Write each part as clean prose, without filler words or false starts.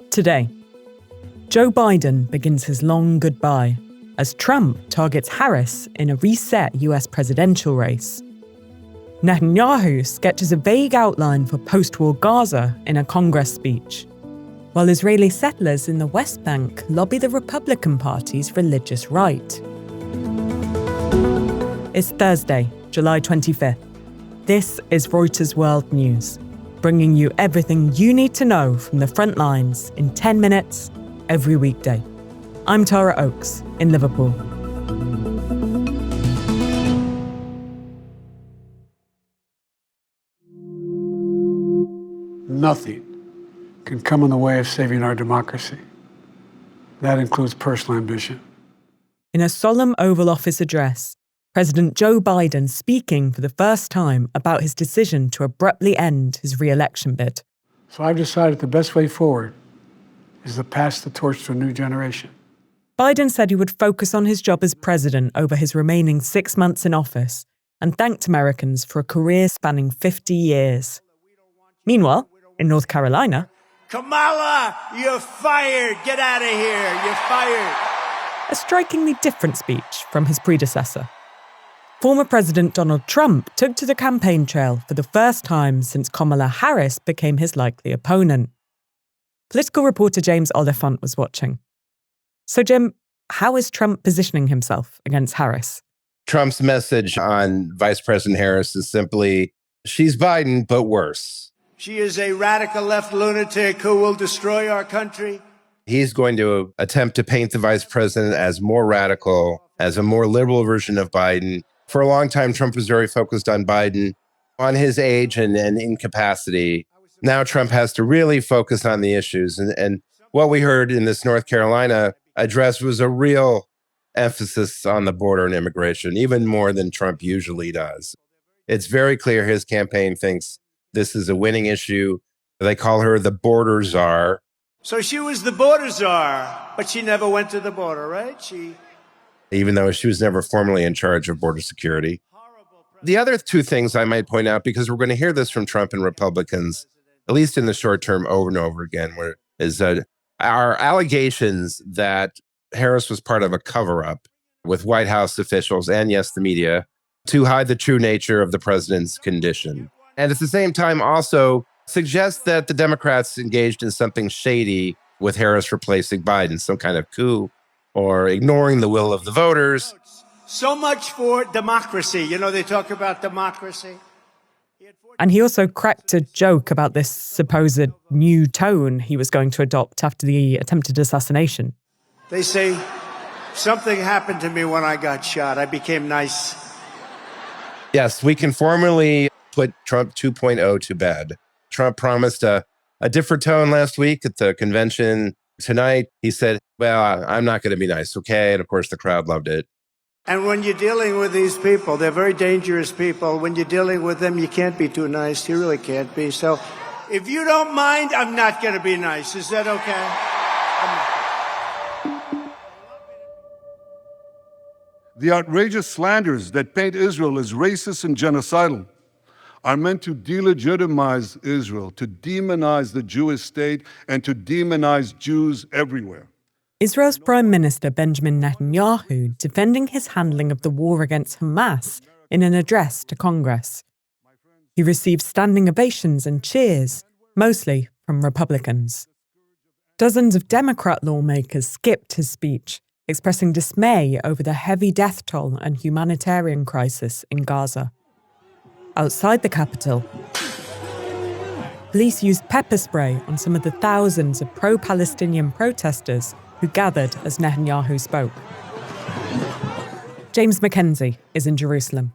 Today, Joe Biden begins his long goodbye as Trump targets Harris in a reset US presidential race. Netanyahu sketches a vague outline for post-war Gaza in a Congress speech, while Israeli settlers in the West Bank lobby the Republican Party's religious right. It's Thursday, July 25th. This is Reuters World News, bringing you everything you need to know from the front lines in 10 minutes every weekday. I'm Tara Oakes in Liverpool. Nothing can come in the way of saving our democracy. That includes personal ambition. In a solemn Oval Office address, President Joe Biden speaking for the first time about his decision to abruptly end his re-election bid. So I've decided the best way forward is to pass the torch to a new generation. Biden said he would focus on his job as president over his remaining 6 months in office and thanked Americans for a career spanning 50 years. Meanwhile, in North Carolina, Kamala, you're fired. Get out of here. You're fired. A strikingly different speech from his predecessor. Former President Donald Trump took to the campaign trail for the first time since Kamala Harris became his likely opponent. Political reporter James Oliphant was watching. So, Jim, how is Trump positioning himself against Harris? Trump's message on Vice President Harris is simply, she's Biden, but worse. She is a radical left lunatic who will destroy our country. He's going to attempt to paint the vice president as more radical, as a more liberal version of Biden. For a long time, Trump was very focused on Biden, on his age and incapacity. Now Trump has to really focus on the issues. And what we heard in this North Carolina address was a real emphasis on the border and immigration, even more than Trump usually does. It's very clear his campaign thinks this is a winning issue. They call her the border czar. So she was the border czar, but she never went to the border, right? Even though she was never formally in charge of border security. The other two things I might point out, because we're going to hear this from Trump and Republicans, at least in the short term, over and over again, is our allegations that Harris was part of a cover-up with White House officials and, yes, the media, to hide the true nature of the president's condition. And at the same time, also suggests that the Democrats engaged in something shady with Harris replacing Biden, some kind of coup, or ignoring the will of the voters. So much for democracy. You know, they talk about democracy. And he also cracked a joke about this supposed new tone he was going to adopt after the attempted assassination. They say, something happened to me when I got shot. I became nice. Yes, we can formally put Trump 2.0 to bed. Trump promised a different tone last week at the convention. Tonight, he said, well, I'm not going to be nice, okay? And of course, the crowd loved it. And when you're dealing with these people, they're very dangerous people. When you're dealing with them, you can't be too nice. You really can't be. So if you don't mind, I'm not going to be nice. Is that okay? The outrageous slanders that paint Israel as racist and genocidal are meant to delegitimize Israel, to demonize the Jewish state, and to demonize Jews everywhere. Israel's Prime Minister Benjamin Netanyahu defending his handling of the war against Hamas in an address to Congress. He received standing ovations and cheers, mostly from Republicans. Dozens of Democrat lawmakers skipped his speech, expressing dismay over the heavy death toll and humanitarian crisis in Gaza. Outside the capital, police used pepper spray on some of the thousands of pro-Palestinian protesters who gathered as Netanyahu spoke. James Mackenzie is in Jerusalem.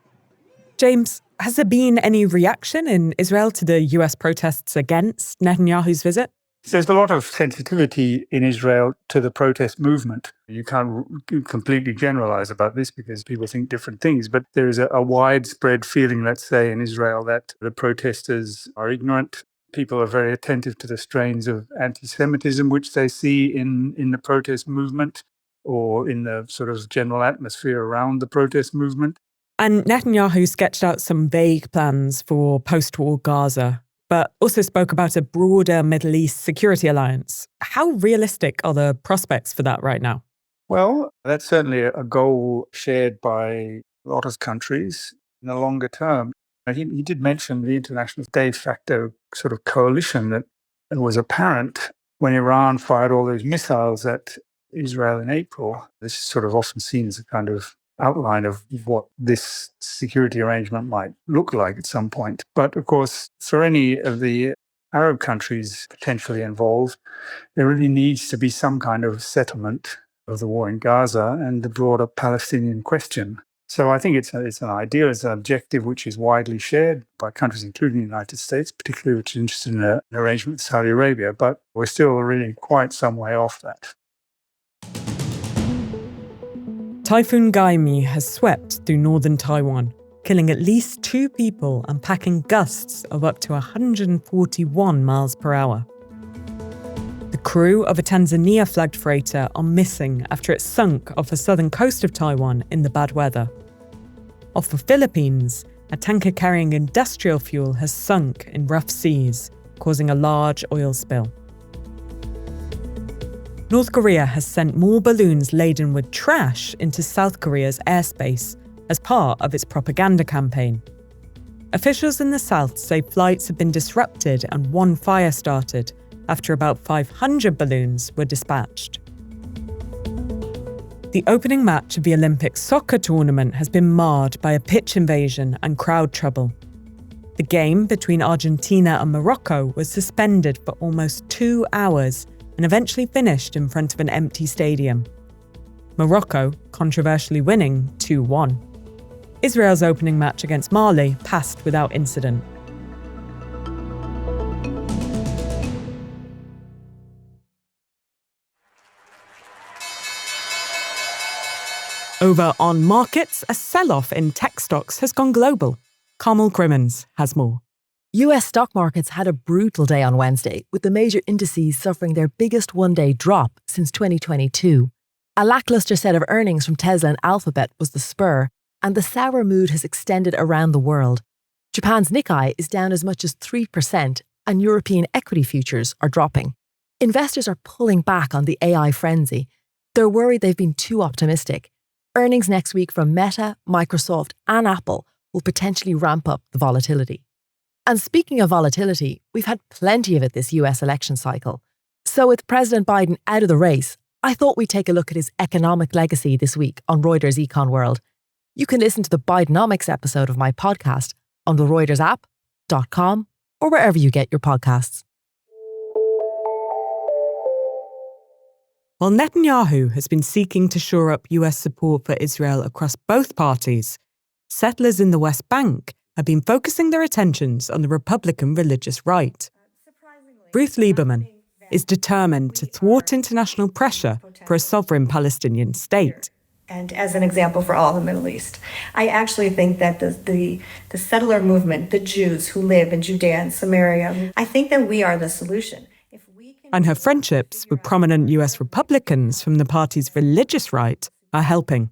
James, has there been any reaction in Israel to the US protests against Netanyahu's visit? There's a lot of sensitivity in Israel to the protest movement. You can't completely generalize about this because people think different things, but there is a widespread feeling, let's say, in Israel that the protesters are ignorant. People are very attentive to the strains of anti-Semitism which they see in the protest movement or in the sort of general atmosphere around the protest movement. And Netanyahu sketched out some vague plans for post-war Gaza. but also spoke about a broader Middle East security alliance. How realistic are the prospects for that right now? Well, that's certainly a goal shared by a lot of countries in the longer term. He did mention the international de facto sort of coalition that was apparent when Iran fired all those missiles at Israel in April. This is sort of often seen as a kind of outline of what this security arrangement might look like at some point. But of course, for any of the Arab countries potentially involved, there really needs to be some kind of settlement of the war in Gaza and the broader Palestinian question. So I think it's an ideal, it's an objective which is widely shared by countries, including the United States, particularly which is interested in an arrangement with Saudi Arabia. But we're still really quite some way off that. Typhoon Gaimi has swept through northern Taiwan, killing at least 2 people and packing gusts of up to 141 miles per hour. The crew of a Tanzania-flagged freighter are missing after it sunk off the southern coast of Taiwan in the bad weather. Off the Philippines, a tanker carrying industrial fuel has sunk in rough seas, causing a large oil spill. North Korea has sent more balloons laden with trash into South Korea's airspace as part of its propaganda campaign. Officials in the south say flights have been disrupted and one fire started after about 500 balloons were dispatched. The opening match of the Olympic soccer tournament has been marred by a pitch invasion and crowd trouble. The game between Argentina and Morocco was suspended for almost 2 hours and eventually finished in front of an empty stadium. Morocco controversially winning 2-1. Israel's opening match against Mali passed without incident. Over on markets, a sell-off in tech stocks has gone global. Carmel Crimmins has more. US stock markets had a brutal day on Wednesday, with the major indices suffering their biggest one-day drop since 2022. A lackluster set of earnings from Tesla and Alphabet was the spur, and the sour mood has extended around the world. Japan's Nikkei is down as much as 3%, and European equity futures are dropping. Investors are pulling back on the AI frenzy. They're worried they've been too optimistic. Earnings next week from Meta, Microsoft, and Apple will potentially ramp up the volatility. And speaking of volatility, we've had plenty of it this US election cycle. So with President Biden out of the race, I thought we'd take a look at his economic legacy this week on Reuters Econ World. You can listen to the Bidenomics episode of my podcast on the Reuters app, .com, or wherever you get your podcasts. While Netanyahu has been seeking to shore up US support for Israel across both parties, settlers in the West Bank have been focusing their attentions on the Republican religious right. Ruth Lieberman is determined to thwart international pressure for a sovereign Palestinian state. And as an example for all the Middle East, I actually think that the settler movement, the Jews who live in Judea and Samaria, I think that we are the solution. And her friendships with prominent US Republicans from the party's religious right are helping.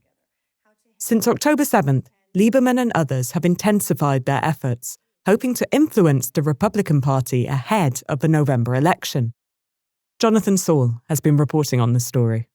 Since October 7th, Lieberman and others have intensified their efforts, hoping to influence the Republican Party ahead of the November election. Jonathan Saul has been reporting on the story.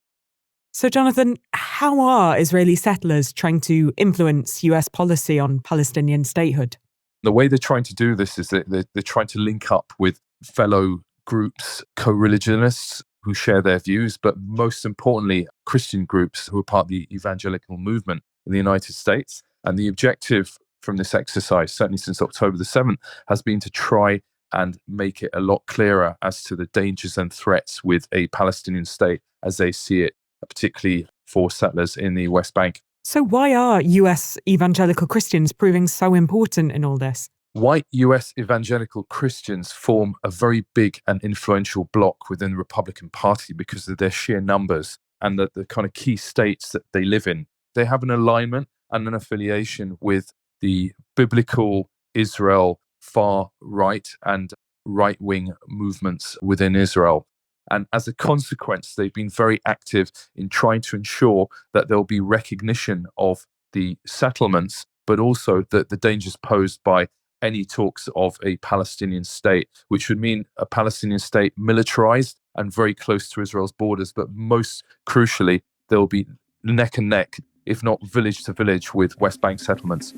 So, Jonathan, how are Israeli settlers trying to influence US policy on Palestinian statehood? The way they're trying to do this is that they're trying to link up with fellow groups, co-religionists who share their views, but most importantly, Christian groups who are part of the evangelical movement in the United States. And the objective from this exercise, certainly since October the 7th, has been to try and make it a lot clearer as to the dangers and threats with a Palestinian state as they see it, particularly for settlers in the West Bank. So why are US evangelical Christians proving so important in all this? White US evangelical Christians form a very big and influential bloc within the Republican Party because of their sheer numbers and the kind of key states that they live in. They have an alignment and an affiliation with the biblical Israel far right and right-wing movements within Israel. And as a consequence, they've been very active in trying to ensure that there'll be recognition of the settlements, but also that the dangers posed by any talks of a Palestinian state, which would mean a Palestinian state militarized and very close to Israel's borders. But most crucially, there will be neck and neck, if not village to village, with West Bank settlements.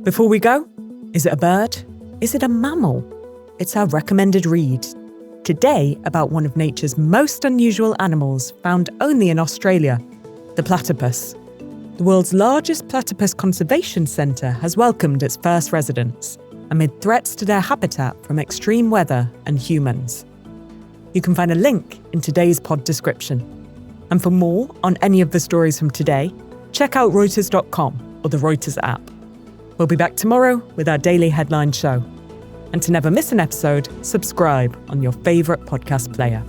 Before we go, is it a bird? Is it a mammal? It's our recommended read. Today, about one of nature's most unusual animals found only in Australia, the platypus. The world's largest platypus conservation centre has welcomed its first residents amid threats to their habitat from extreme weather and humans. You can find a link in today's pod description. And for more on any of the stories from today, check out Reuters.com or the Reuters app. We'll be back tomorrow with our daily headline show. And to never miss an episode, subscribe on your favourite podcast player.